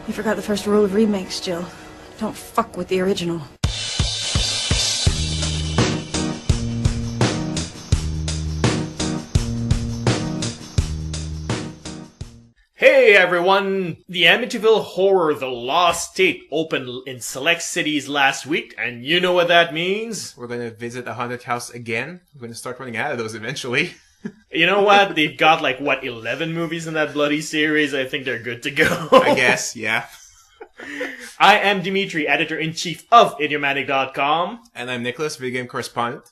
You forgot the first rule of remakes, Jill. Don't fuck with the original. Hey everyone! The Amityville Horror The Lost Tape opened in select cities last week, and you know what that means? We're going to visit a haunted house again. We're going to start running out of those eventually. You know what? They've got 11 movies in that bloody series. I think they're good to go. I guess, yeah. I am Dimitri, editor-in-chief of Idiomatic.com. And I'm Nicholas, video game correspondent.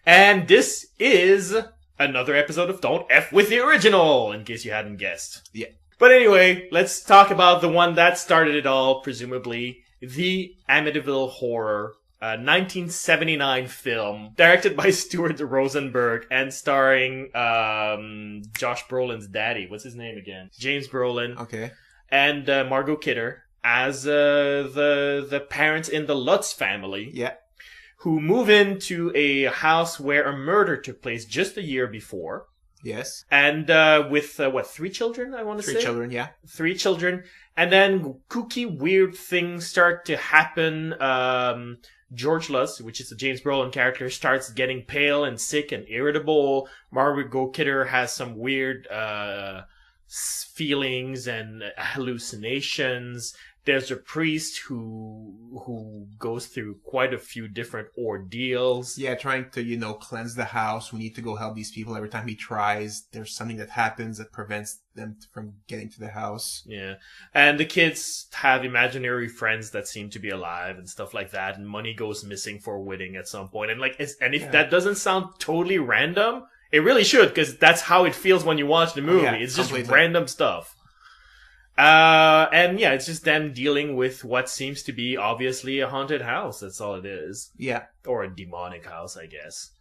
And this is another episode of Don't F with the Original, in case you hadn't guessed. Yeah. But anyway, let's talk about the one that started it all, presumably, the Amityville Horror, a 1979 film, directed by Stuart Rosenberg and starring Josh Brolin's daddy. What's his name again? James Brolin. Okay. And Margot Kidder as the parents in the Lutz family. Yeah. Who move into a house where a murder took place just a year before. Yes. And with, 3 children, I want to say? 3 children, yeah. 3 children. And then kooky, weird things start to happen. George Lutz, which is the James Brolin character, starts getting pale and sick and irritable. Margot Kidder has some weird feelings and hallucinations. There's a priest who goes through quite a few different ordeals. Yeah, trying to, cleanse the house. We need to go help these people. Every time he tries, there's something that happens that prevents them from getting to the house. Yeah. And the kids have imaginary friends that seem to be alive and stuff like that. And money goes missing for a wedding at some point. And if that doesn't sound totally random, it really should, because that's how it feels when you watch the movie. Yeah, it's just completely random stuff. And yeah, it's just them dealing with what seems to be obviously a haunted house. That's all it is. Yeah. Or a demonic house, I guess.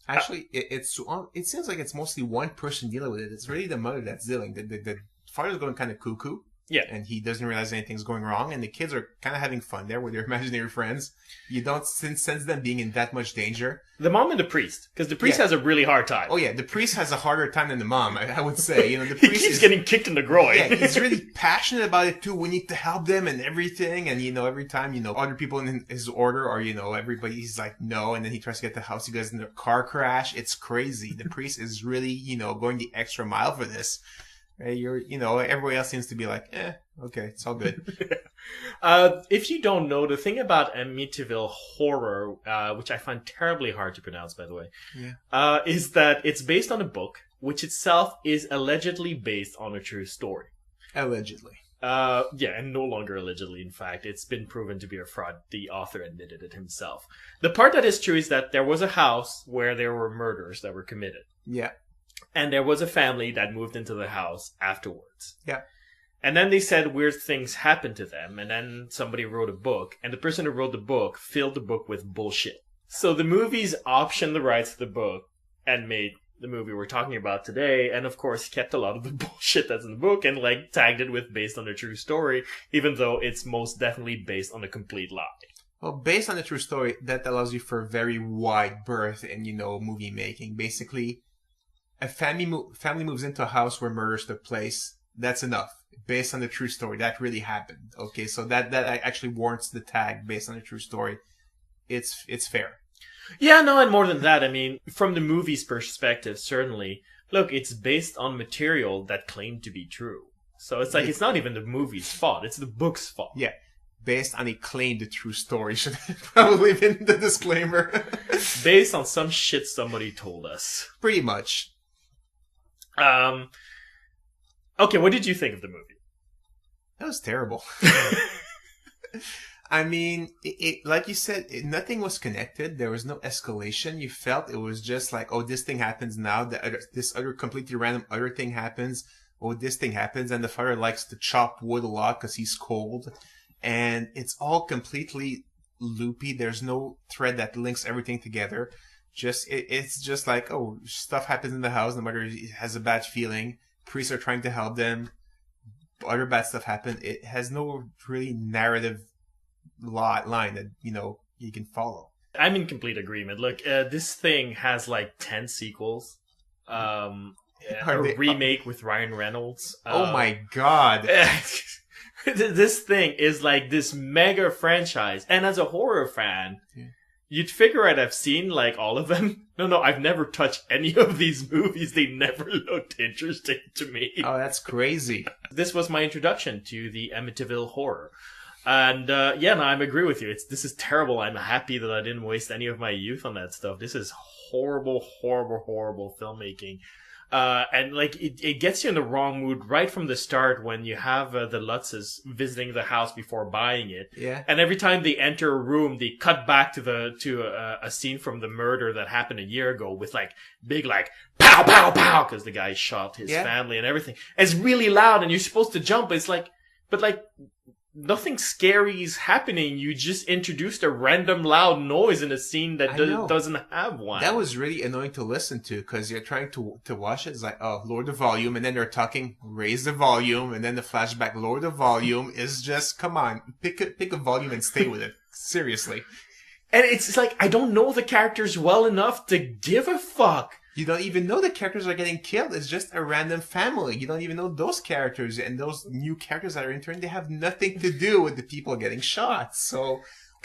Actually, it seems like it's mostly one person dealing with it. It's really the mother that's dealing. The father's going kind of cuckoo. Yeah. And he doesn't realize anything's going wrong. And the kids are kind of having fun there with their imaginary friends. You don't sense them being in that much danger. The mom and the priest. Because the priest has a really hard time. Oh, yeah. The priest has a harder time than the mom, I would say. The he priest keeps getting kicked in the groin. Yeah, he's really passionate about it, too. We need to help them and everything. And, every time, other people in his order or, everybody, he's like, no. And then he tries to get the house. He goes in a car crash. It's crazy. The priest is really, going the extra mile for this. Everybody else seems to be like, okay, it's all good. If you don't know, the thing about Amityville Horror, which I find terribly hard to pronounce, by the way, is that it's based on a book, which itself is allegedly based on a true story. Allegedly. Yeah, and no longer allegedly, in fact. It's been proven to be a fraud. The author admitted it himself. The part that is true is that there was a house where there were murders that were committed. Yeah. And there was a family that moved into the house afterwards. Yeah. And then they said weird things happened to them. And then somebody wrote a book. And the person who wrote the book filled the book with bullshit. So the movies optioned the rights to the book and made the movie we're talking about today. And of course kept a lot of the bullshit that's in the book and tagged it with based on a true story. Even though it's most definitely based on a complete lie. Well, based on a true story, that allows you for very wide berth in, movie making. Basically, a family moves into a house where murders took place. That's enough. Based on the true story. That really happened. Okay, so that actually warrants the tag based on a true story. It's fair. Yeah, no, and more than that, I mean, from the movie's perspective, certainly, look, it's based on material that claimed to be true. So it's it's not even the movie's fault. It's the book's fault. Yeah. Based on a claimed true story should have probably been the disclaimer. Based on some shit somebody told us. Pretty much. Okay, what did you think of the movie? That was terrible. I mean, it like you said, nothing was connected. There was no escalation. You felt it was just like, oh, this thing happens now. This other completely random other thing happens. Oh, this thing happens. And the father likes to chop wood a lot because he's cold. And it's all completely loopy. There's no thread that links everything together. It's just like, oh, stuff happens in the house. The mother has a bad feeling. Priests are trying to help them. Other bad stuff happen. It has no really narrative line that, you can follow. I'm in complete agreement. Look, this thing has 10 sequels. A remake with Ryan Reynolds. Oh my god. This thing is like this mega franchise. And as a horror fan, you'd figure I've seen like all of them. No, I've never touched any of these movies. They never looked interesting to me. Oh, that's crazy. This was my introduction to the Amityville horror. And I agree with you. This is terrible. I'm happy that I didn't waste any of my youth on that stuff. This is horrible, horrible, horrible filmmaking. And like it gets you in the wrong mood right from the start when you have the Lutzes visiting the house before buying it. Yeah. And every time they enter a room, they cut back to a scene from the murder that happened a year ago with like big like pow pow pow because the guy shot his family and everything. And it's really loud and you're supposed to jump. It's like, but like nothing scary is happening. You just introduced a random loud noise in a scene that doesn't have one. That was really annoying to listen to because you're trying to watch it. It's like, oh, lower the volume. And then they're talking, raise the volume. And then the flashback, lower the volume. Is just, come on, pick a volume and stay with it. Seriously. And it's like, I don't know the characters well enough to give a fuck. You don't even know the characters are getting killed. It's just a random family. You don't even know those characters. And those new characters that are entering, they have nothing to do with the people getting shot. So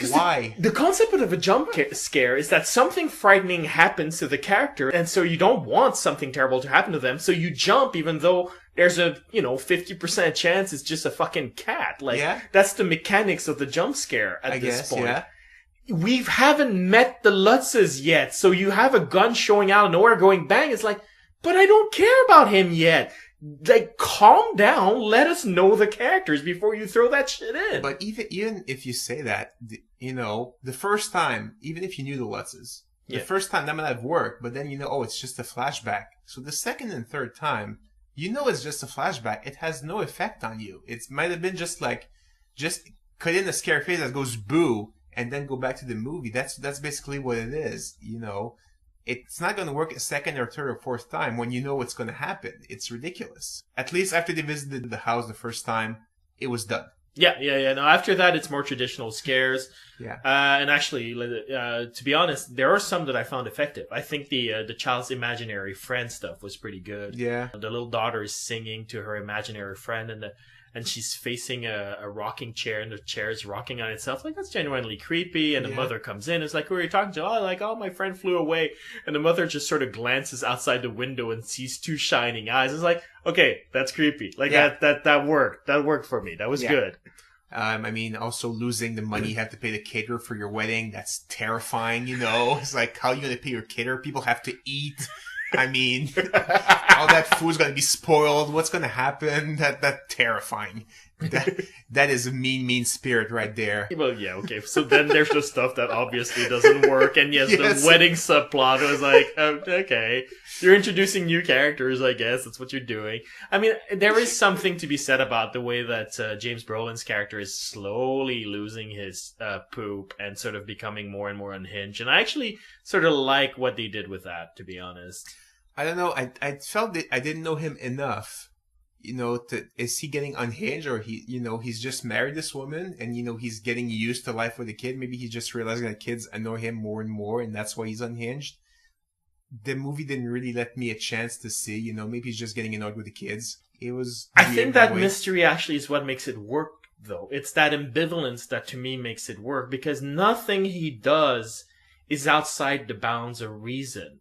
why? The concept of a jump scare is that something frightening happens to the character. And so you don't want something terrible to happen to them. So you jump even though there's a, 50% chance it's just a fucking cat. Like, that's the mechanics of the jump scare at this point. Yeah. We haven't met the Lutzes yet, so you have a gun showing out of nowhere going bang. It's like, but I don't care about him yet. Like, calm down. Let us know the characters before you throw that shit in. But even if you say that, the first time, even if you knew the Lutzes, the first time that might have worked, but then it's just a flashback. So the second and third time, it's just a flashback. It has no effect on you. It might have been just cut in a scary face that goes boo. And then go back to the movie. That's basically what it is. It's not going to work a second or third or fourth time when you know what's going to happen. It's ridiculous. At least after they visited the house the first time, it was done. Yeah. No, after that, it's more traditional scares. Yeah. And actually, to be honest, there are some that I found effective. I think the child's imaginary friend stuff was pretty good. Yeah. The little daughter is singing to her imaginary friend, and she's facing a rocking chair, and the chair is rocking on itself. Like, that's genuinely creepy. And the mother comes in. It's like, who are you talking to? Oh, my friend flew away. And the mother just sort of glances outside the window and sees two shining eyes. It's like, okay, that's creepy. Like, that worked. That worked for me. That was good. Also losing the money you have to pay the caterer for your wedding. That's terrifying, It's like, how are you going to pay your caterer? People have to eat. All that food's gonna be spoiled. What's gonna happen? That's terrifying. That is a mean spirit right there. Well, yeah, okay. So then there's the stuff that obviously doesn't work, and the wedding subplot was like, okay, you're introducing new characters, I guess. That's what you're doing. I mean, there is something to be said about the way that James Brolin's character is slowly losing his poop and sort of becoming more and more unhinged. And I actually sort of like what they did with that, to be honest. I don't know. I felt that I didn't know him enough. Is he getting unhinged, or he's just married this woman and, he's getting used to life with a kid. Maybe he's just realizing that kids annoy him more and more, and that's why he's unhinged. The movie didn't really let me a chance to see, maybe he's just getting annoyed with the kids. It was I think that mystery actually is what makes it work, though. It's that ambivalence that to me makes it work, because nothing he does is outside the bounds of reason.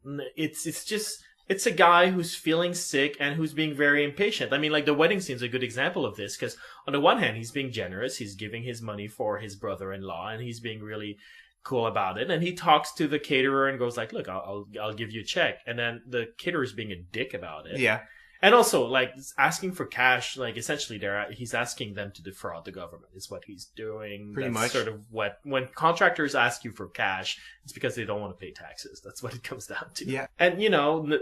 It's a guy who's feeling sick and who's being very impatient. I mean, like, the wedding scene's a good example of this, because on the one hand, he's being generous. He's giving his money for his brother-in-law, and he's being really cool about it. And he talks to the caterer and goes like, look, I'll give you a check. And then the caterer's being a dick about it. Yeah. And also, like, asking for cash, like, essentially he's asking them to defraud the government is what he's doing. Pretty That's much. sort of when contractors ask you for cash, it's because they don't want to pay taxes. That's what it comes down to. Yeah. And,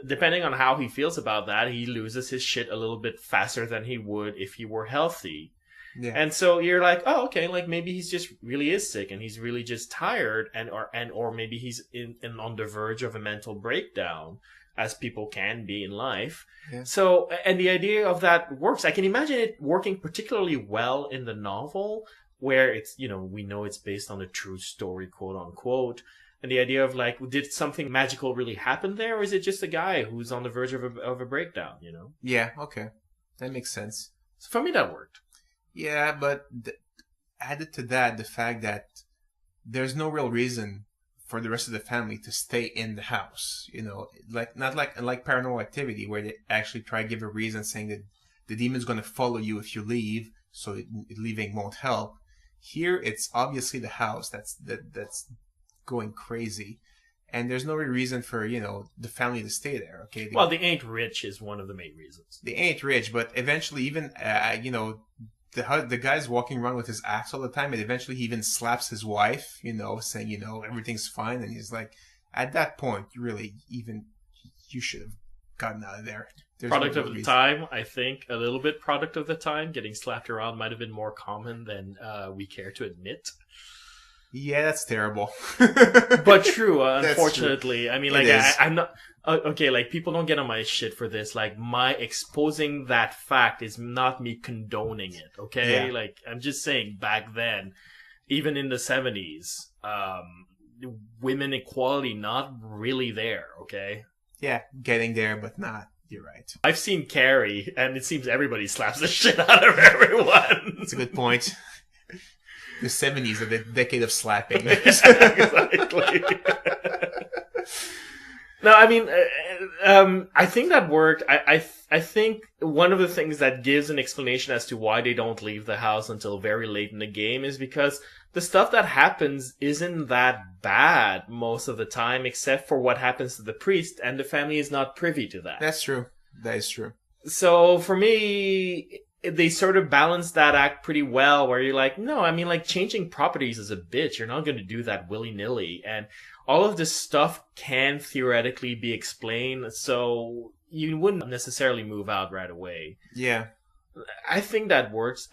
depending on how he feels about that, he loses his shit a little bit faster than he would if he were healthy. Yeah. And so you're like, oh, okay, like, maybe he's just really is sick and he's really just tired or maybe he's on the verge of a mental breakdown, as people can be in life. Yeah. So, and the idea of that works. I can imagine it working particularly well in the novel, where it's, we know it's based on a true story, quote unquote. And the idea of, like, did something magical really happen there? Or is it just a guy who's on the verge of a breakdown, Yeah, okay. That makes sense. So for me, that worked. Yeah, but added to that, the fact that there's no real reason for the rest of the family to stay in the house. You know, like not like Paranormal Activity, where they actually try to give a reason saying that the demon's going to follow you if you leave, so leaving won't help. Here, it's obviously the house that's going crazy, and there's no real reason for the family to stay there. Okay, Well, they ain't rich is one of the main reasons. they ain't rich, but eventually, even the guy's walking around with his axe all the time, and eventually he even slaps his wife, saying, everything's fine. And he's like, at that point, you should have gotten out of there. There's Product no of the reason. time, I think, a little bit product of the time. Getting slapped around might have been more common than we care to admit. Yeah, that's terrible. But true, That's unfortunately. I mean, It like, is. I'm not... okay, like, people don't get on my shit for this. Like, my exposing that fact is not me condoning it, okay? Yeah. Like, I'm just saying, back then, even in the 70s, women equality not really there, okay? Yeah, getting there, but not. You're right. I've seen Carrie, and it seems everybody slaps the shit out of everyone. That's a good point. The 70s are the decade of slapping. Exactly. No, I mean, I think that worked. I think one of the things that gives an explanation as to why they don't leave the house until very late in the game is because the stuff that happens isn't that bad most of the time, except for what happens to the priest, and the family is not privy to that. That's true. That is true. So for me, they sort of balance that act pretty well, where you're like, no, I mean, like, changing properties is a bitch. You're not going to do that willy-nilly. And all of this stuff can theoretically be explained, so you wouldn't necessarily move out right away. Yeah. I think that works.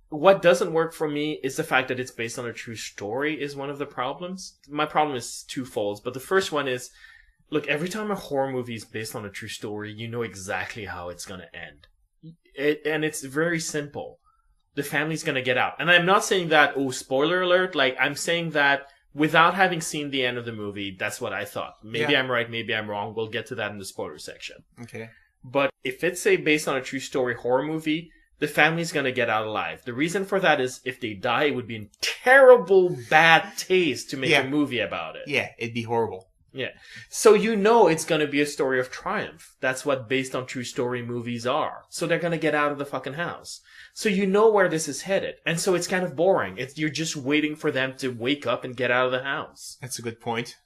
What doesn't work for me is the fact that it's based on a true story is one of the problems. My problem is twofold, but the first one is, look, every time a horror movie is based on a true story, you know exactly how it's going to end. And it's very simple. The family's going to get out. And I'm not saying that, oh, spoiler alert. Like, I'm saying that without having seen the end of the movie, that's what I thought. Maybe I'm right, maybe I'm wrong. We'll get to that in the spoiler section. Okay. But if it's a based on a true story horror movie, the family's going to get out alive. The reason for that is if they die, it would be in terrible bad taste to make a movie about it. Yeah, it'd be horrible. Yeah. So you know it's going to be a story of triumph. That's what based on true story movies are. So they're going to get out of the fucking house. So you know where this is headed. And so it's kind of boring. You're just waiting for them to wake up and get out of the house. That's a good point.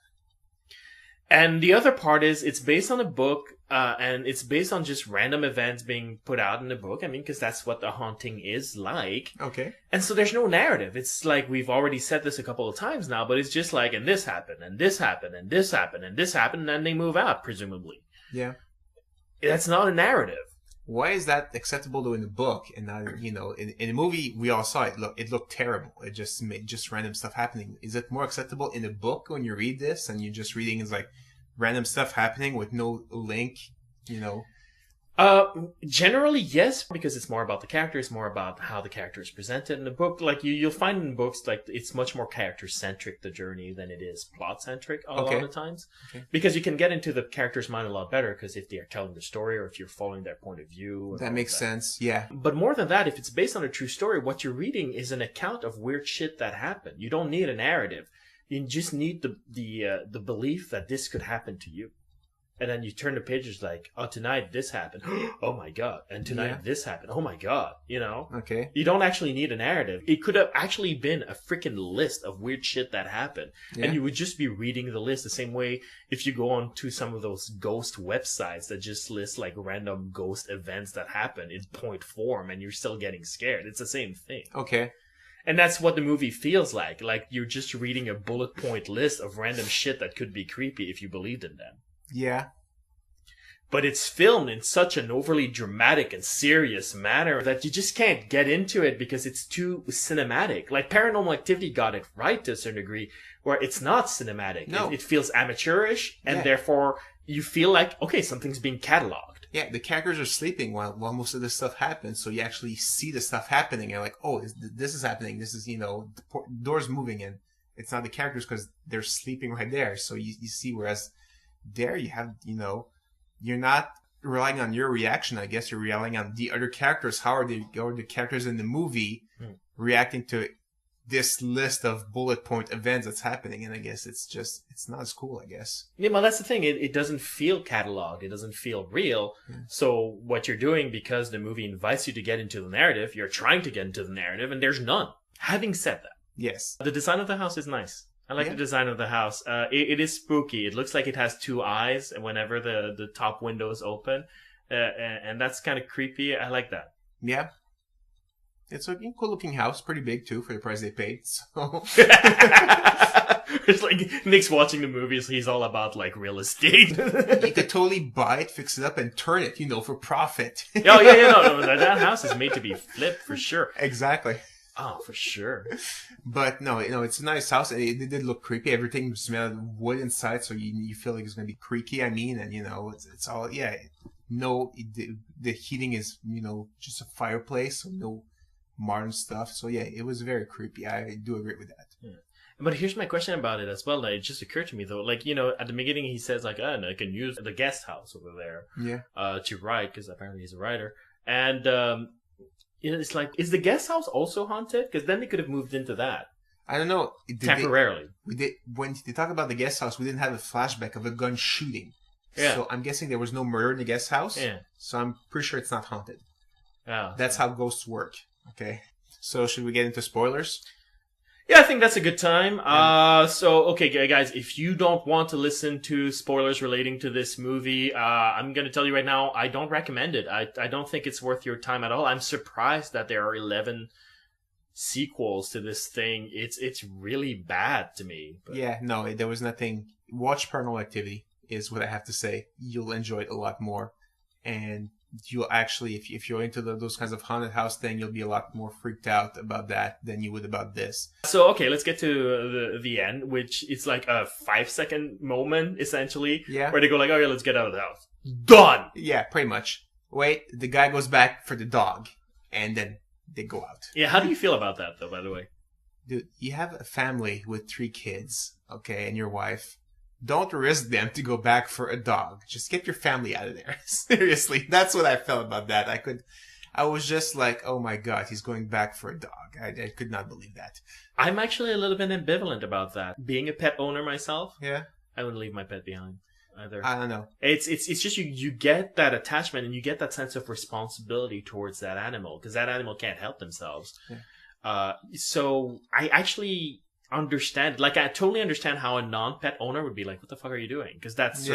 And the other part is it's based on a book, and it's based on just random events being put out in the book. I mean, because that's what the haunting is like. Okay. And so there's no narrative. It's like, we've already said this a couple of times now, but it's just like, and this happened, and this happened, and this happened, and this happened, and then they move out, presumably. Yeah. That's not a narrative. Why is that acceptable though in the book and not, in the movie we all saw it looked terrible. It just made just random stuff happening. Is it more acceptable in a book when you read this and you're just reading is like random stuff happening with no link, Generally, yes, because it's more about the characters, more about how the character is presented in the book. Like you'll find in books, like it's much more character-centric, the journey, than it is plot-centric a lot of the times. Okay. Because you can get into the character's mind a lot better, because if they are telling the story or if you're following their point of view. That makes sense, yeah. But more than that, if it's based on a true story, what you're reading is an account of weird shit that happened. You don't need a narrative. You just need the belief that this could happen to you. And then you turn the pages like, oh, tonight this happened. Oh my God. And tonight this happened. Oh my God. Okay. You don't actually need a narrative. It could have actually been a freaking list of weird shit that happened. Yeah. And you would just be reading the list the same way if you go on to some of those ghost websites that just list like random ghost events that happen in point form and you're still getting scared. It's the same thing. Okay. And that's what the movie feels like. Like you're just reading a bullet point list of random shit that could be creepy if you believed in them. Yeah. But it's filmed in such an overly dramatic and serious manner that you just can't get into it because it's too cinematic. Like Paranormal Activity got it right to a certain degree, where it's not cinematic. No. It feels amateurish, and therefore you feel like, okay, something's being cataloged. Yeah, the characters are sleeping while most of this stuff happens, so you actually see the stuff happening, and you're like, oh, this is happening. This is, the door's moving, and it's not the characters because they're sleeping right there. So you see, whereas there you have, you're not relying on your reaction. I guess you're relying on the other characters. How are the characters in the movie reacting to this list of bullet point events that's happening? And I guess it's not as cool, I guess. Yeah, well, that's the thing. It doesn't feel cataloged. It doesn't feel real. So what you're doing, because the movie invites you to get into the narrative, you're trying to get into the narrative, and there's none. Having said that, yes, the design of the house is nice. I like the design of the house. It is spooky. It looks like it has two eyes whenever the top window is open. And that's kind of creepy. I like that. Yeah. It's a cool looking house. Pretty big, too, for the price they paid. So. It's like Nick's watching the movies. He's all about like real estate. You could totally buy it, fix it up, and turn it, for profit. Oh, yeah. No, that house is made to be flipped for sure. Exactly. Oh, for sure. But no, it's a nice house. It did look creepy. Everything smelled wood inside, so you feel like it's going to be creaky. I mean, and it's all No, the heating is just a fireplace, so no modern stuff. So yeah, it was very creepy. I do agree with that. Yeah. But here's my question about it as well. Like, it just occurred to me though. Like at the beginning he says like, I can use the guest house over there. Yeah. To write, because apparently he's a writer. And it's like, is the guest house also haunted? Because then they could have moved into that. I don't know. Temporarily. When they talk about the guest house, we didn't have a flashback of a gun shooting. Yeah. So I'm guessing there was no murder in the guest house. Yeah. So I'm pretty sure it's not haunted. Oh, That's how ghosts work. Okay. So should we get into spoilers? Yeah, I think that's a good time. Okay, guys, if you don't want to listen to spoilers relating to this movie, I'm going to tell you right now, I don't recommend it. I don't think it's worth your time at all. I'm surprised that there are 11 sequels to this thing. It's really bad to me. But. Yeah, no, there was nothing. Watch Paranormal Activity is what I have to say. You'll enjoy it a lot more. And you'll actually, if you're into those kinds of haunted house thing, you'll be a lot more freaked out about that than you would about this. So, okay, let's get to the end, which is like a 5-second moment, essentially. Yeah. Where they go like, okay, let's get out of the house. Done! Yeah, pretty much. Wait, the guy goes back for the dog, and then they go out. Yeah, how do you feel about that, though, by the way? Dude, you have a family with 3 kids, okay, and your wife. Don't risk them to go back for a dog. Just get your family out of there. Seriously, that's what I felt about that. I was just like, oh my god, he's going back for a dog. I could not believe that. I'm actually a little bit ambivalent about that. Being a pet owner myself, yeah, I wouldn't leave my pet behind either. I don't know. It's just you get that attachment and you get that sense of responsibility towards that animal, because that animal can't help themselves. Yeah. So I actually understand, like, I totally understand how a non-pet owner would be like, what the fuck are you doing? Because that's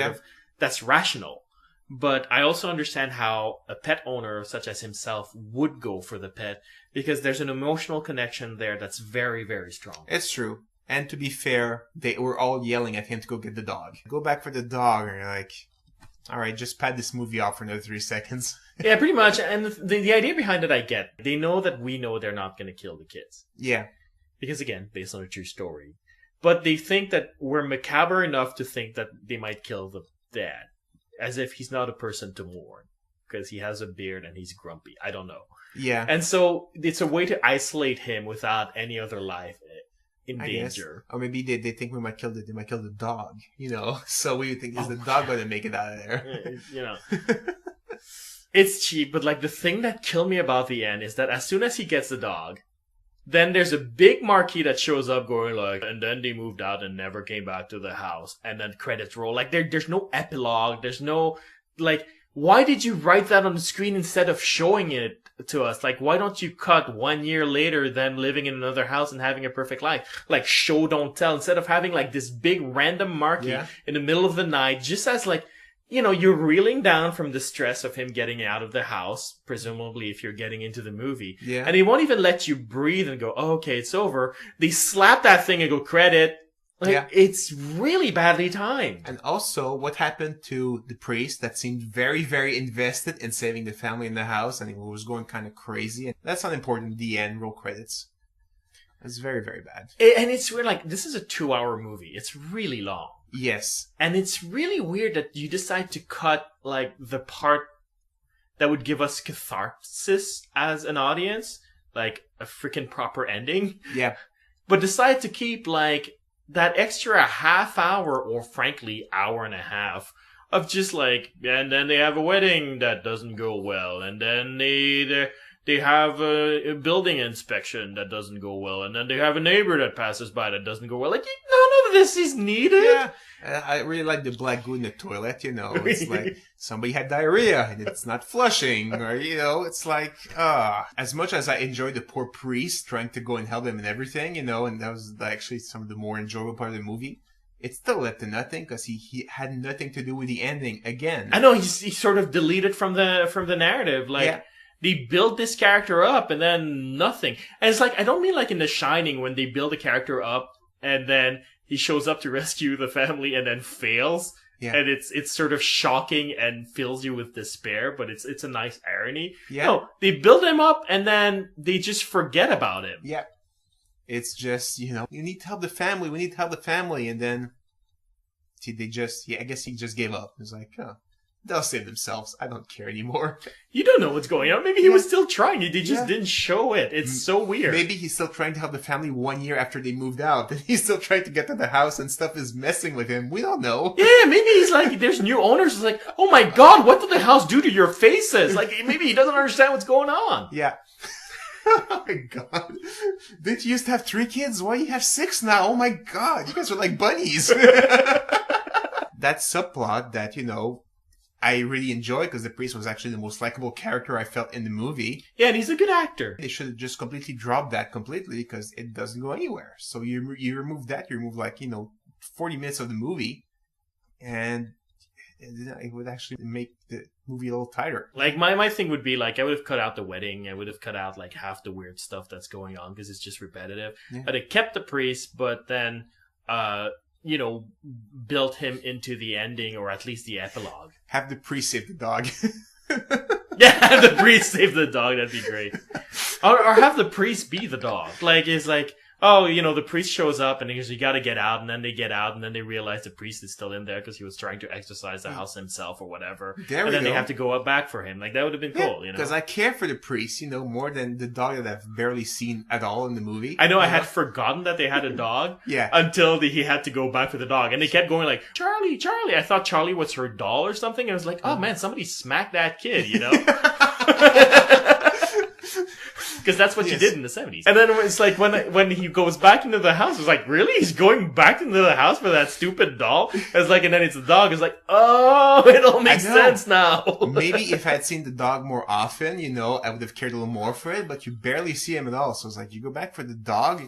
that's rational. But I also understand how a pet owner such as himself would go for the pet, because there's an emotional connection there that's very, very strong. It's true. And to be fair, they were all yelling at him to go get the dog. Go back for the dog, and you're like, all right, just pad this movie off for another 3 seconds. Yeah, pretty much. And the idea behind it, I get. They know that we know they're not going to kill the kids. Yeah. Because, again, based on a true story. But they think that we're macabre enough to think that they might kill the dad. As if he's not a person to mourn. Because he has a beard and he's grumpy. I don't know. Yeah. And so it's a way to isolate him without any other life in danger. Or maybe they think they might kill the dog, So we think, is the dog going to make it out of there? It's cheap, but like the thing that killed me about the end is that as soon as he gets the dog, then there's a big marquee that shows up going like, and then they moved out and never came back to the house. And then credits roll. Like there's no epilogue. There's no, like, why did you write that on the screen instead of showing it to us? Like, why don't you cut 1 year later them living in another house and having a perfect life? Like, show, don't tell. Instead of having like this big random marquee in the middle of the night, just as like, you're reeling down from the stress of him getting out of the house, presumably if you're getting into the movie. Yeah. And they won't even let you breathe and go, oh, okay, it's over. They slap that thing and go, credit. Like, it's really badly timed. And also, what happened to the priest that seemed very, very invested in saving the family in the house, and he was going kind of crazy. And that's not important. The end, roll credits. It's very, very bad. And it's weird, like, this is a 2-hour movie. It's really long. Yes. And it's really weird that you decide to cut, like, the part that would give us catharsis as an audience. Like, a freaking proper ending. Yeah. But decide to keep, like, that extra half hour, or frankly, hour and a half, of just like, and then they have a wedding that doesn't go well, and then they have a building inspection that doesn't go well, and then they have a neighbor that passes by that doesn't go well. Like, none of this is needed. Yeah. I really like the black goo in the toilet, It's like somebody had diarrhea and it's not flushing, or, it's like, as much as I enjoyed the poor priest trying to go and help him and everything, and that was actually some of the more enjoyable part of the movie, it still led to nothing because he had nothing to do with the ending again. I know, he sort of deleted from the narrative. Like, yeah. They build this character up and then nothing. And it's like, I don't mean like in The Shining when they build a character up and then he shows up to rescue the family and then fails. Yeah. And it's sort of shocking and fills you with despair, but it's a nice irony. Yeah. No, they build him up and then they just forget about him. Yeah. It's just, you need to help the family. We need to help the family. And then I guess he just gave up. It's like, they'll save themselves. I don't care anymore. You don't know what's going on. Maybe he was still trying. They just didn't show it. It's so weird. Maybe he's still trying to help the family 1 year after they moved out. And he's still trying to get to the house and stuff is messing with him. We don't know. Yeah, maybe he's like, there's new owners. It's like, oh my God, what did the house do to your faces? Like, maybe he doesn't understand what's going on. Yeah. Oh my God. Didn't you used to have 3 kids? Why do you have 6 now? Oh my God. You guys are like bunnies. That subplot that, I really enjoy because the priest was actually the most likable character I felt in the movie. Yeah, and he's a good actor. They should have just completely dropped that completely because it doesn't go anywhere. So you remove that, you remove 40 minutes of the movie, and it would actually make the movie a little tighter. Like my thing would be like I would have cut out the wedding. I would have cut out like half the weird stuff that's going on because it's just repetitive. Yeah. But it kept the priest, but then built him into the ending or at least the epilogue. Have the priest save the dog. Yeah, have the priest save the dog. That'd be great. Or have the priest be the dog. Like, it's like, the priest shows up and he goes, you gotta get out. And then they get out and then they realize the priest is still in there because he was trying to exorcise the house himself or whatever. And then they have to go up back for him. Like, that would have been cool, Because I care for the priest, more than the dog that I've barely seen at all in the movie. I know, I had forgotten that they had a dog. Yeah. Until he had to go back for the dog. And they kept going like, Charlie, Charlie. I thought Charlie was her doll or something. And I was like, oh man, somebody smacked that kid, Because that's what you did in the 70s. And then it's like when he goes back into the house, it's like, really? He's going back into the house for that stupid doll? It's like, and then it's the dog. It's like, oh, it all makes sense now. Maybe if I'd seen the dog more often, I would have cared a little more for it, but you barely see him at all. So it's like, you go back for the dog?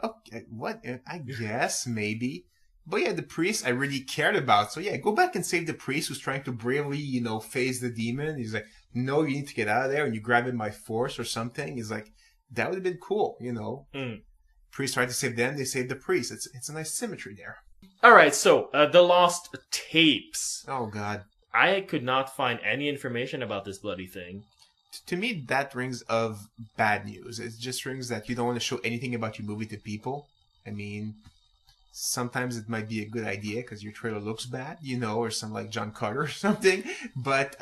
Okay, what? I guess, maybe. But yeah, the priest I really cared about. So yeah, go back and save the priest who's trying to bravely, face the demon. He's like, no, you need to get out of there, and you grab him by force or something. He's like, that would have been cool, Priest tried to save them, they saved the priest. It's a nice symmetry there. Alright, so, the lost tapes. Oh God. I could not find any information about this bloody thing. To me, that rings of bad news. It just rings that you don't want to show anything about your movie to people. I mean, sometimes it might be a good idea because your trailer looks bad, or some like John Carter or something. But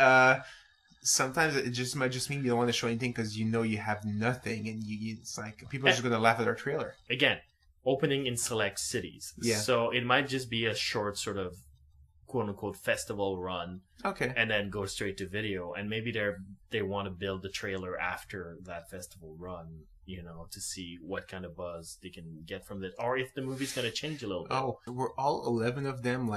sometimes it might just mean you don't want to show anything because you have nothing, and it's like people are just going to laugh at our trailer. Again, opening in select cities. Yeah. So it might just be a short sort of quote-unquote festival run. Okay. And then go straight to video. And maybe they want to build the trailer after that festival run, to see what kind of buzz they can get from it. Or if the movie's going to change a little bit. Oh, were all 11 of them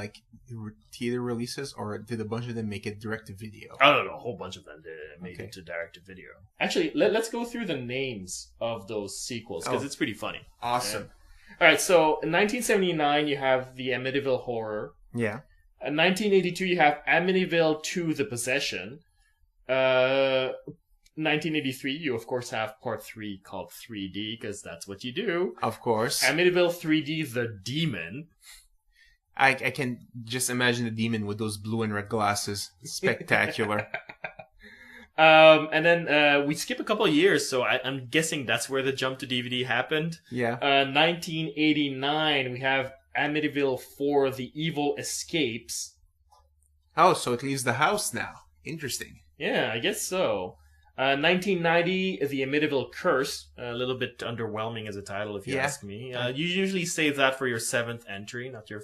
theater releases, or did a bunch of them make it direct to video? I don't know. A whole bunch of them made it to direct to video. Actually, let's go through the names of those sequels because it's pretty funny. Awesome. Okay? All right. So in 1979, you have the Amityville Horror. Yeah. In 1982, you have Amityville 2: The Possession. 1983, you of course have part 3 called 3D, because that's what you do. Of course. Amityville 3D: The Demon. I can just imagine the demon with those blue and red glasses. Spectacular. And then we skip a couple of years, so I'm guessing that's where the jump to DVD happened. Yeah. 1989, we have Amityville 4: The Evil Escapes. Oh, so it leaves the house now. Interesting. Yeah, I guess so. 1990, The Amityville Curse. A little bit underwhelming as a title, if you ask me. You usually save that for your 7th entry, not your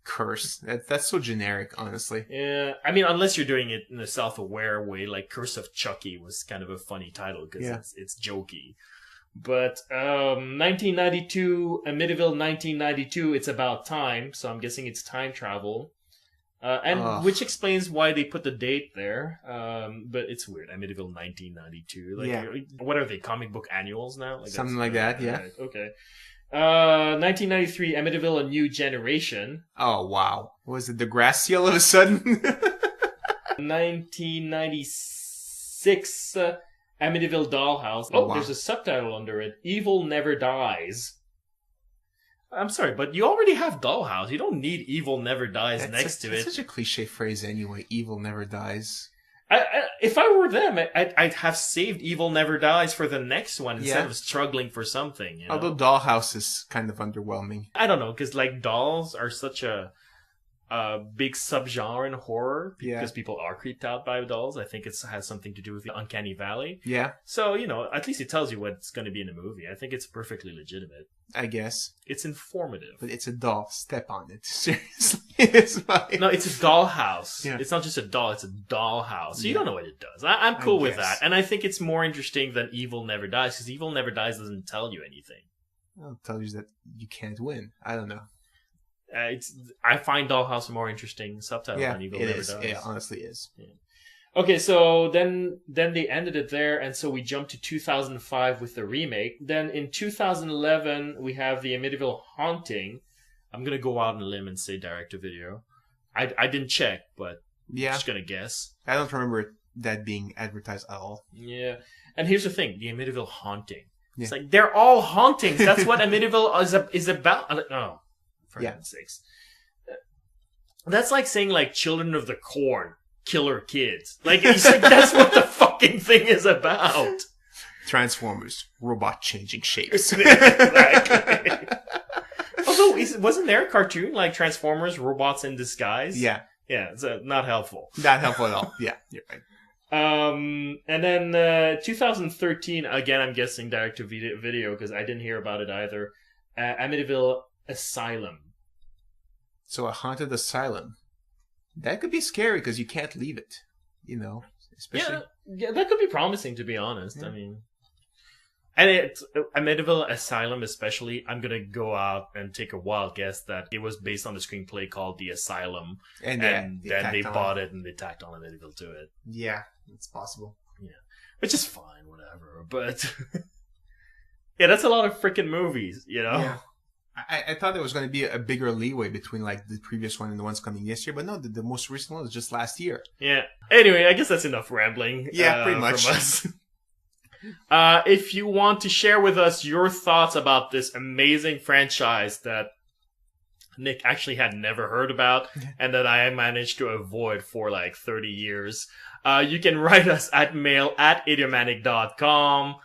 Curse. That's so generic, honestly. Yeah, I mean, unless you're doing it in a self-aware way, like Curse of Chucky was kind of a funny title because it's jokey. But 1992, Amityville 1992, it's about time, so I'm guessing it's time travel. Which explains why they put the date there. But it's weird, Amityville 1992. Like, what are they, comic book annuals now? Like something like that, yeah. Right, okay. 1993, Amityville: A New Generation. Oh, wow. Was it Degrassi all of a sudden? 1996, Amityville Dollhouse. Oh, wow. There's a subtitle under it. Evil Never Dies. I'm sorry, but you already have Dollhouse. You don't need Evil Never Dies next to it. It's such a cliche phrase anyway. Evil never dies. If I were them, I'd have saved Evil Never Dies for the next one instead of struggling for something. You know? Although Dollhouse is kind of underwhelming. I don't know, because like dolls are such a big subgenre in horror because people are creeped out by dolls. I think it has something to do with the Uncanny Valley. Yeah. So, at least it tells you what's going to be in the movie. I think it's perfectly legitimate. I guess. It's informative. But it's a doll. Step on it. Seriously. It's fine. No, it's a dollhouse. Yeah. It's not just a doll, it's a dollhouse. So you don't know what it does. I'm cool with that. And I think it's more interesting than Evil Never Dies, because Evil Never Dies doesn't tell you anything. Well, it tells you that you can't win. I don't know. I find Dollhouse a more interesting subtitle than Evil Never Dies. It honestly is. Yeah. Okay, so then they ended it there, and so we jumped to 2005 with the remake. Then in 2011, we have the Amityville Haunting. I'm going to go out on a limb and say direct-to-video. I didn't check, but I'm just going to guess. I don't remember that being advertised at all. Yeah. And here's the thing, the Amityville Haunting. Yeah. It's like, they're all hauntings. That's what Amityville is about. Oh, for heaven's sakes. That's like saying, like, Children of the Corn. Killer kids. Like, that's what the fucking thing is about. Transformers. Robot changing shapes. Exactly. Although, wasn't there a cartoon like Transformers, Robots in Disguise? Yeah. Yeah, so not helpful. Not helpful at all. Yeah, you're right. And then 2013, again, I'm guessing direct-to-video because I didn't hear about it either. Amityville Asylum. So a haunted asylum. That could be scary because you can't leave it, especially. Yeah, that could be promising, to be honest. Yeah. I mean, and it's Amityville Asylum, especially. I'm gonna go out and take a wild guess that it was based on a screenplay called The Asylum, and then they bought it and they tacked on Amityville to it. Yeah, it's possible. Yeah, which is fine, whatever. But yeah, that's a lot of freaking movies, Yeah. I thought there was going to be a bigger leeway between like the previous one and the ones coming this year, but no, the most recent one was just last year. Yeah. Anyway, I guess that's enough rambling. Yeah, pretty much. From us. If you want to share with us your thoughts about this amazing franchise that Nick actually had never heard about and that I managed to avoid for like 30 years, you can write us at mail@idiomatic.com.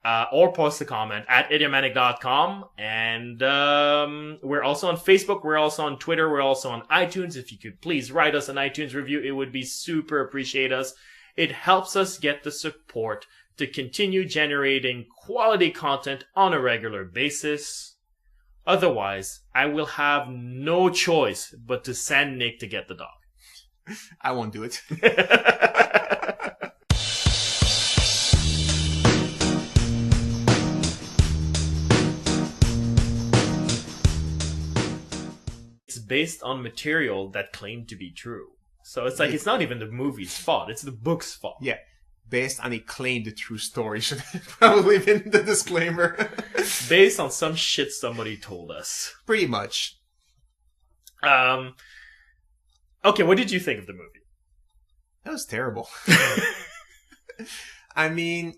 Or post a comment at idiomatic.com. And we're also on Facebook. We're also on Twitter. We're also on iTunes. If you could please write us an iTunes review, it would be super appreciate us. It helps us get the support to continue generating quality content on a regular basis. Otherwise, I will have no choice but to send Nick to get the dog. I won't do it. Based on material that claimed to be true. So it's like, it's not even the movie's fault, it's the book's fault. Yeah. Based on a claimed true story should have probably been the disclaimer. Based on some shit somebody told us. Pretty much. Okay, what did you think of the movie? That was terrible. I mean,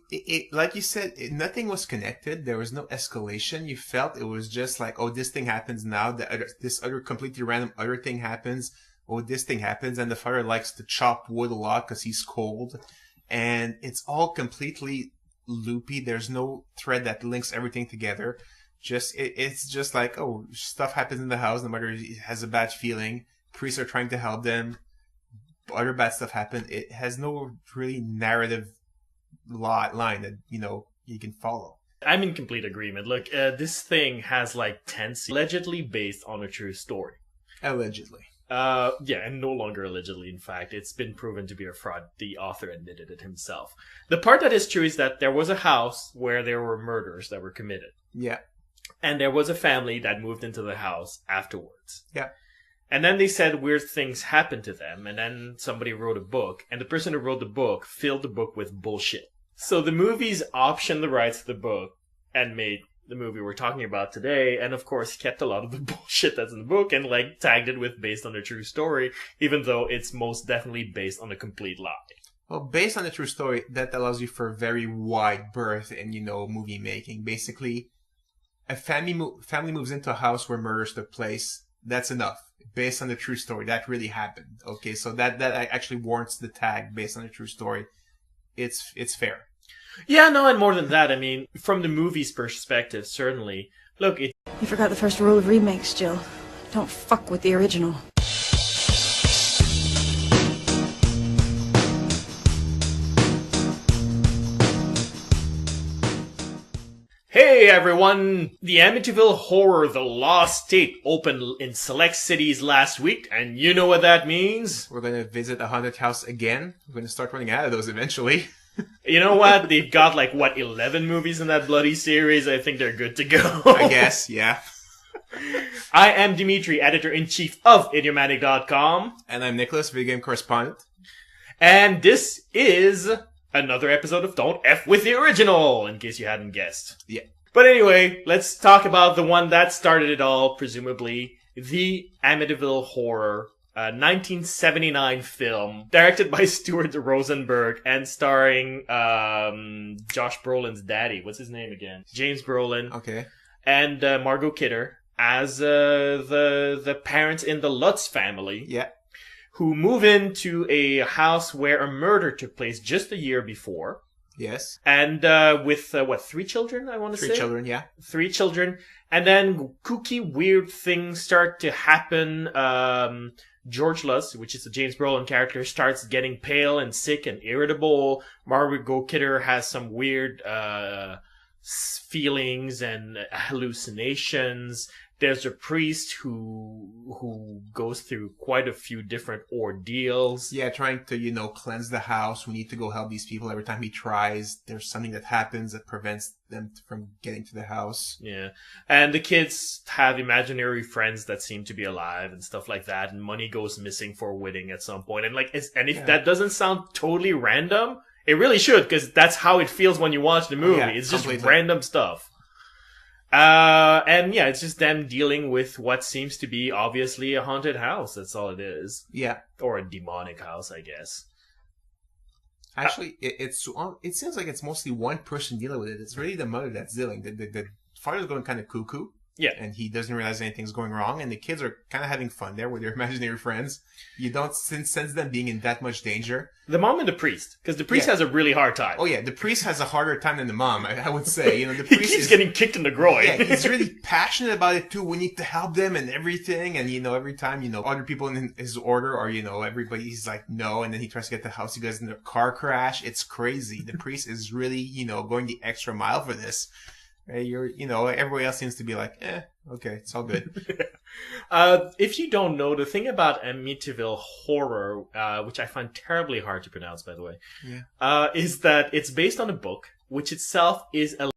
like you said, nothing was connected. There was no escalation. You felt it was just like, oh, this thing happens now. This other completely random other thing happens. Oh, this thing happens. And the father likes to chop wood a lot because he's cold. And it's all completely loopy. There's no thread that links everything together. It's just like, oh, stuff happens in the house. The mother has a bad feeling. Priests are trying to help them. Other bad stuff happen. It has no really narrative line that you can follow. I'm in complete agreement. Look, this thing has like 10 scenes allegedly based on a true story. Allegedly. Yeah, and no longer allegedly, in fact. It's been proven to be a fraud. The author admitted it himself. The part that is true is that there was a house where there were murders that were committed. Yeah. And there was a family that moved into the house afterwards. Yeah. And then they said weird things happened to them, and then somebody wrote a book, and the person who wrote the book filled the book with bullshit. So the movies optioned the rights to the book and made the movie we're talking about today, and of course kept a lot of the bullshit that's in the book and like tagged it with based on a true story, even though it's most definitely based on a complete lie. Well, based on a true story, that allows you for very wide berth in, movie making. Basically, a family moves into a house where murders took place. That's enough. Based on the true story, that really happened. Okay, so that actually warrants the tag based on a true story. It's fair. Yeah, no, and more than that, I mean, from the movie's perspective, certainly. Look, You forgot the first rule of remakes, Jill. Don't fuck with the original. Hey everyone! The Amityville Horror The Lost Tape opened in select cities last week, and you know what that means? We're going to visit a haunted house again. We're going to start running out of those eventually. You know what? They've got 11 movies in that bloody series. I think they're good to go. I guess, yeah. I am Dimitri, editor-in-chief of Idiomatic.com. And I'm Nicholas, video game correspondent. And this is another episode of Don't F With The Original, in case you hadn't guessed. Yeah. But anyway, let's talk about the one that started it all, presumably, the Amityville Horror, a 1979 film, directed by Stuart Rosenberg and starring Josh Brolin's daddy. What's his name again? James Brolin. Okay. And Margot Kidder as the parents in the Lutz family. Yeah. Who move into a house where a murder took place just a year before. Yes. And with, 3 children, I want to say? 3 children, yeah. 3 children. And then kooky, weird things start to happen. George Lutz, which is the James Brolin character, starts getting pale and sick and irritable. Margot Kidder has some weird feelings and hallucinations. There's a priest who goes through quite a few different ordeals. Yeah, trying to, cleanse the house. We need to go help these people. Every time he tries, there's something that happens that prevents them from getting to the house. Yeah. And the kids have imaginary friends that seem to be alive and stuff like that. And money goes missing for a wedding at some point. And if that doesn't sound totally random, it really should, because that's how it feels when you watch the movie. Yeah, it's just completely. random stuff. And yeah, it's just them dealing with what seems to be obviously a haunted house. That's all it is. Yeah. Or a demonic house, I guess. Actually, it seems like it's mostly one person dealing with it. It's really the mother that's dealing. The father's going kind of cuckoo. Yeah. And he doesn't realize anything's going wrong. And the kids are kind of having fun there with their imaginary friends. You don't sense them being in that much danger. The mom and the priest. Because the priest has a really hard time. Oh, yeah. The priest has a harder time than the mom, I would say. The He priest keeps getting kicked in the groin. Yeah, he's really passionate about it, too. We need to help them and everything. And, every time, other people in his order or, everybody, he's like, no. And then he tries to get the house. He goes in a car crash. It's crazy. The priest is really, going the extra mile for this. Everybody else seems to be like, okay, it's all good. If you don't know, the thing about Amityville Horror, which I find terribly hard to pronounce, by the way, is that it's based on a book, which itself is a